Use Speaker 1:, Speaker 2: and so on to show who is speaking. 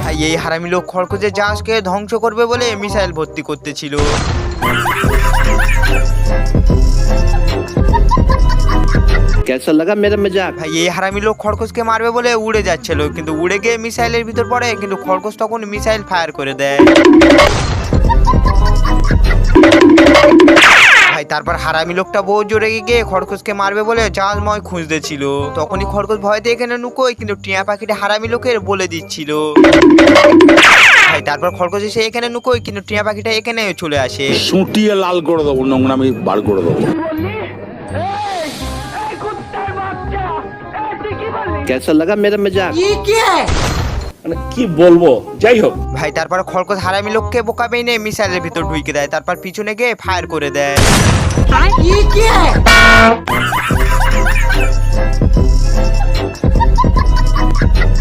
Speaker 1: ভাই এই হারামি লোক খরগোশের জাহাজকে ধ্বংস করবে বলে মিসাইল ভর্তি করতেছিল।
Speaker 2: कैसा लगा मेरा मजाक?
Speaker 1: ভাই এই হারামি লোক খরগোশকে মারবে বলে উড়ে যাচ্ছিল, কিন্তু উড়ে গিয়ে মিসাইলের ভিতর পড়ে, কিন্তু খরগোশ তখন মিসাইল ফায়ার করে দেয়। ভাই তারপর হারামি লোকটা বহু জোরে গিয়ে খরগোশকে মারবে বলে জাহাজময় খুঁজতে ছিল। তখনই খরগোশ ভয়তে এখানে নুকোয়, কিন্তু টিয়া পাখিটা হারামি লোকের বলে দিচ্ছিল। ভাই তারপর খরগোশ এসে এখানে নুকোয়, কিন্তু টিয়া পাখিটা এখানে চলে আসে।
Speaker 3: সুটিয়ে লাল করে দেবো, নোংরামি বার করে দেবো।
Speaker 2: कैसा लगा मेरा मजाक?
Speaker 3: মানে কি বলবো, যাই হোক।
Speaker 1: ভাই তারপর খরগোশ হারামি লোককে বোকা পেয়ে মিসাইলের ভিতর ঢুকে দেয়, তারপর পিছনে গিয়ে ফায়ার করে দেয়।